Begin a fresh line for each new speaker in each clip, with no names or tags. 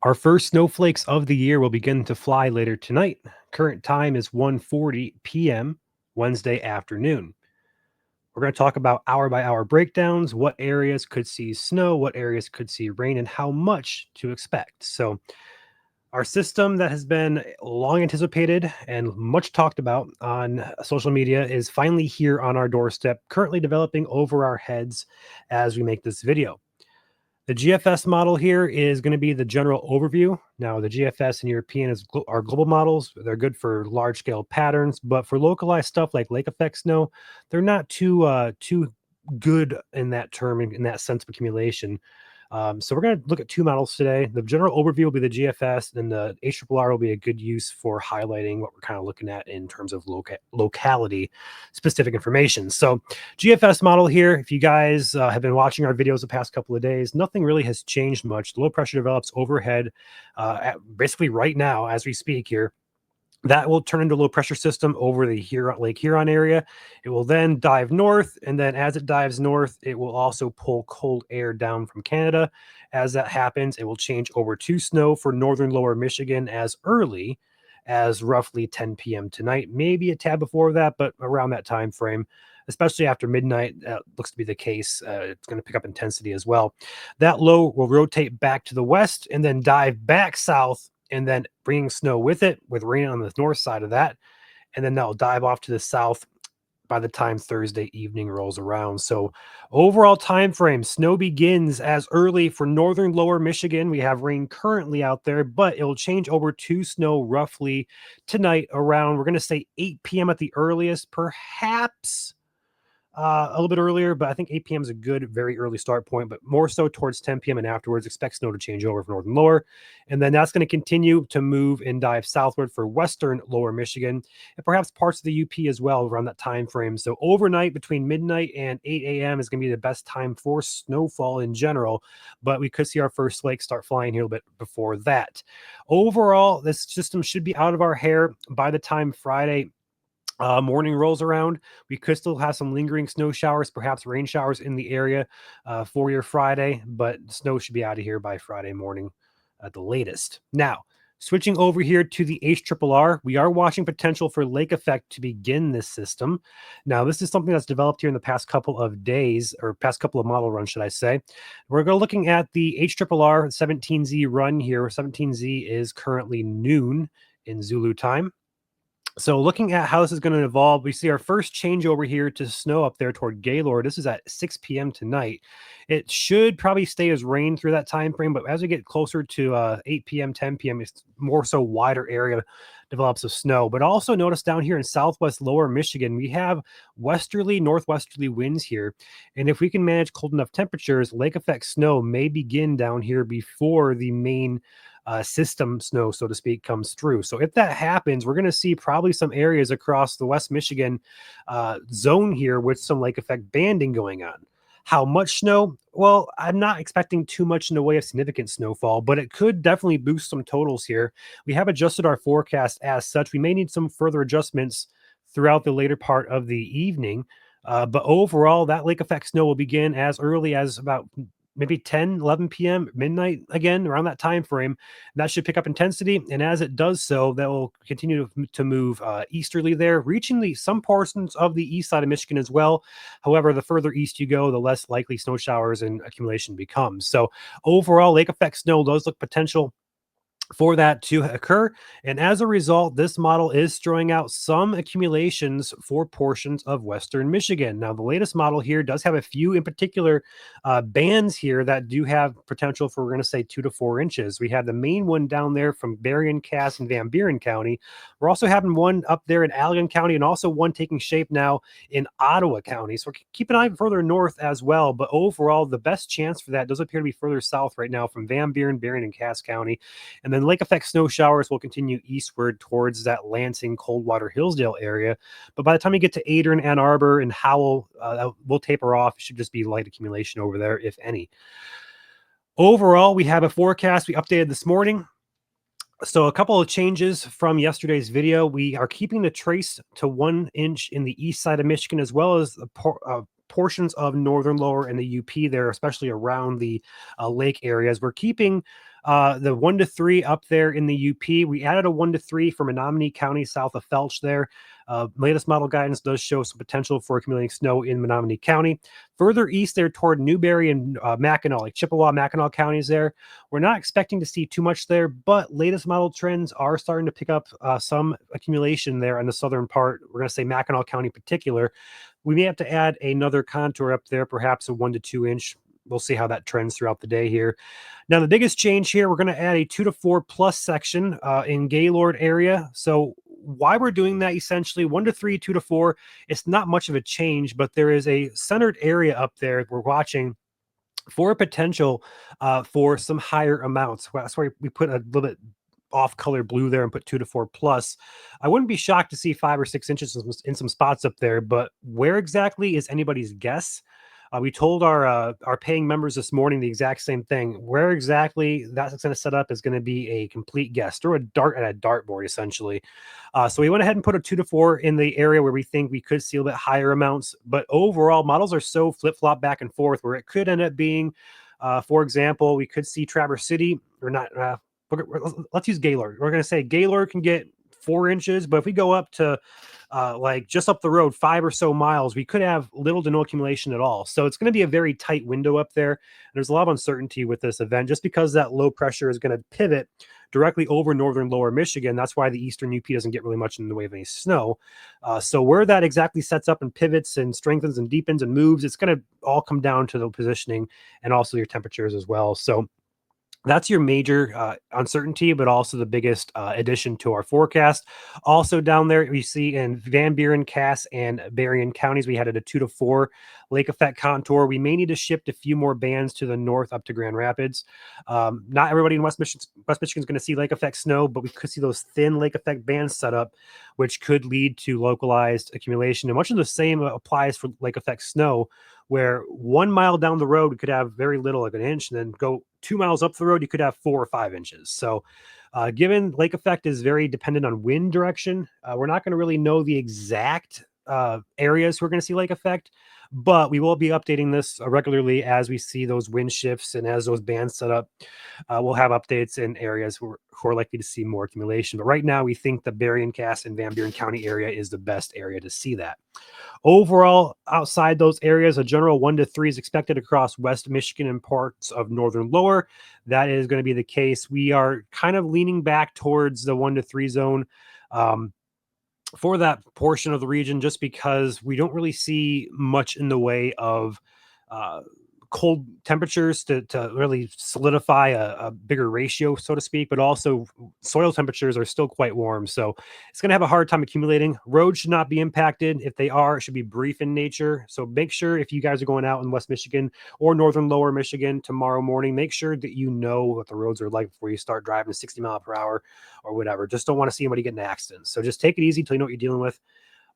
Our first snowflakes of the year will begin to fly later tonight. Current time is 1:40 p.m. Wednesday afternoon. We're going to talk about hour by hour breakdowns, what areas could see snow, what areas could see rain, and how much to expect. So, our system that has been long anticipated and much talked about on social media is finally here on our doorstep, currently developing over our heads as we make this video. The GFS model here is going to be the general overview. Now, the GFS and European are global models. They're good for large scale patterns, but for localized stuff like lake effect snow, they're not too good in that term, in that sense of accumulation. So we're going to look at two models today. The general overview will be the GFS, and the HRRR will be a good use for highlighting what we're kind of looking at in terms of locality specific information. So GFS model here, if you guys have been watching our videos the past couple of days, nothing really has changed much. The low pressure develops overhead basically right now as we speak here. That will turn into a low pressure system over the Lake Huron area. It will then dive north, and then as it dives north, it will also pull cold air down from Canada. As that happens, it will change over to snow for northern lower Michigan as early as roughly 10 p.m. tonight, maybe a tad before that, but around that time frame, especially after midnight, that looks to be the case. It's going to pick up intensity as well. That low will rotate back to the west and then dive back south, and then bringing snow with it, with rain on the north side of that. And then that'll dive off to the south by the time Thursday evening rolls around. So overall time frame, snow begins as early for northern lower Michigan. We have rain currently out there, but it'll change over to snow roughly tonight around, we're going to say 8 p.m. at the earliest, perhaps a little bit earlier, but I think 8 p.m. is a good, very early start point, but more so towards 10 p.m. and afterwards. Expect snow to change over for northern lower. And then that's going to continue to move and dive southward for western lower Michigan and perhaps parts of the UP as well around that time frame. So overnight between midnight and 8 a.m. is going to be the best time for snowfall in general, but we could see our first flakes start flying here a little bit before that. Overall, this system should be out of our hair by the time Friday morning rolls around. We could still have some lingering snow showers, perhaps rain showers in the area for your Friday, but snow should be out of here by Friday morning at the latest. Now, switching over here to the HRRR, we are watching potential for lake effect to begin this system. Now, this is something that's developed here in the past couple of days, or past couple of model runs, should I say. We're going looking at the HRRR 17Z run here. 17Z is currently noon in Zulu time. So looking at how this is going to evolve, we see our first change over here to snow up there toward Gaylord. This is at 6 p.m. tonight. It should probably stay as rain through that time frame, but as we get closer to 8 p.m., 10 p.m., it's more so wider area develops of snow. But also notice down here in southwest lower Michigan, we have westerly, northwesterly winds here. And if we can manage cold enough temperatures, lake effect snow may begin down here before the main system snow, so to speak, comes through. So if that happens, we're going to see probably some areas across the West Michigan zone here with some lake effect banding going on. How much snow? Well, I'm not expecting too much in the way of significant snowfall, but it could definitely boost some totals here. We have adjusted our forecast as such. We may need some further adjustments throughout the later part of the evening. But overall, that lake effect snow will begin as early as about maybe 10, 11 p.m., midnight, again, around that time frame. That should pick up intensity. And as it does so, that will continue to move easterly there, reaching some portions of the east side of Michigan as well. However, the further east you go, the less likely snow showers and accumulation becomes. So overall, lake effect snow does look potential for that to occur. And as a result, this model is throwing out some accumulations for portions of Western Michigan. Now, the latest model here does have a few in particular bands here that do have potential for, we're going to say, 2 to 4 inches. We have the main one down there from Berrien, Cass, and Van Buren County. We're also having one up there in Allegan County and also one taking shape now in Ottawa County. So keep an eye further north as well. But overall, the best chance for that does appear to be further south right now from Van Buren, Berrien, and Cass County. And then lake effect snow showers will continue eastward towards that Lansing, Coldwater, Hillsdale area. But by the time you get to Adrian, Ann Arbor, and Howell, we'll taper off. It should just be light accumulation over there, if any. Overall, we have a forecast we updated this morning. So a couple of changes from yesterday's video. We are keeping the trace to 1 inch in the east side of Michigan, as well as the portions of northern lower and the UP there, especially around the lake areas. We're keeping The 1 to 3 up there in the UP. We added a 1 to 3 for Menominee County south of Felch there. Latest model guidance does show some potential for accumulating snow in Menominee County. Further east there toward Newberry and Mackinac, like Chippewa, Mackinac counties there. We're not expecting to see too much there, but latest model trends are starting to pick up some accumulation there in the southern part. We're going to say Mackinac County in particular. We may have to add another contour up there, perhaps a 1 to 2 inch. We'll see how that trends throughout the day here. Now, the biggest change here, we're going to add a 2 to 4 plus section in Gaylord area. So why we're doing that, essentially 1 to 3, 2 to 4, it's not much of a change, but there is a centered area up there we're watching for a potential for some higher amounts. Well, that's why we put a little bit off color blue there and put 2 to 4 plus. I wouldn't be shocked to see 5 or 6 inches in some spots up there, but where exactly is anybody's guess. We told our paying members this morning the exact same thing. Where exactly that's going to set up is going to be a complete guess. Throw a dart at a dartboard, essentially. So we went ahead and put a 2 to 4 in the area where we think we could see a little bit higher amounts. But overall, models are so flip-flop back and forth where it could end up being, for example, we could see Traverse City, or not, let's use Gaylord. We're going to say Gaylord can get 4 inches, but if we go up to like just up the road 5 or so miles, we could have little to no accumulation at all. So it's going to be a very tight window up there. There's a lot of uncertainty with this event just because that low pressure is going to pivot directly over northern lower Michigan. That's why the eastern UP doesn't get really much in the way of any snow. So where that exactly sets up and pivots and strengthens and deepens and moves, it's going to all come down to the positioning and also your temperatures as well. So that's your major uncertainty, but also the biggest addition to our forecast. Also down there, we see in Van Buren, Cass, and Berrien counties, we had a 2 to 4 lake effect contour. We may need to shift a few more bands to the north up to Grand Rapids. Not everybody in West Michigan is going to see lake effect snow, but we could see those thin lake effect bands set up, which could lead to localized accumulation. And much of the same applies for lake effect snow, where 1 mile down the road, we could have very little, like an inch, and then go 2 miles up the road, you could have 4 or 5 inches. So given lake effect is very dependent on wind direction, we're not going to really know the exact areas we're going to see lake effect, but we will be updating this regularly as we see those wind shifts and as those bands set up. We'll have updates in areas who are likely to see more accumulation. But right now, we think the Berrien, Cass, and Van Buren County area is the best area to see that. Overall, outside those areas, a general 1 to 3 is expected across West Michigan and parts of northern lower. That is going to be the case. We are kind of leaning back towards the 1 to 3 zone for that portion of the region, just because we don't really see much in the way of cold temperatures to really solidify a bigger ratio, so to speak, but also soil temperatures are still quite warm. So it's going to have a hard time accumulating. Roads should not be impacted. If they are, it should be brief in nature. So make sure if you guys are going out in West Michigan or northern lower Michigan tomorrow morning, make sure that you know what the roads are like before you start driving 60 mile per hour or whatever. Just don't want to see anybody get in accidents. So just take it easy until you know what you're dealing with.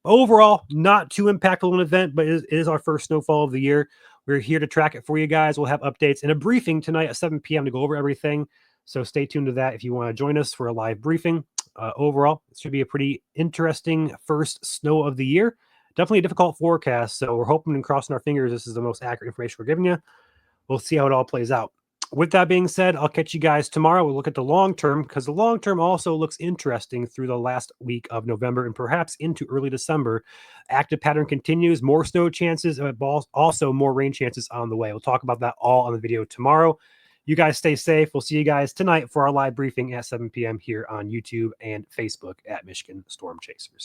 Overall, not too impactful an event, but it is our first snowfall of the year. We're here to track it for you guys. We'll have updates and a briefing tonight at 7 p.m. to go over everything. So stay tuned to that if you want to join us for a live briefing. Overall, it should be a pretty interesting first snow of the year. Definitely a difficult forecast. So we're hoping and crossing our fingers this is the most accurate information we're giving you. We'll see how it all plays out. With that being said, I'll catch you guys tomorrow. We'll look at the long term because the long term also looks interesting through the last week of November and perhaps into early December. Active pattern continues, more snow chances, and also more rain chances on the way. We'll talk about that all on the video tomorrow. You guys stay safe. We'll see you guys tonight for our live briefing at 7 p.m. here on YouTube and Facebook at Michigan Storm Chasers.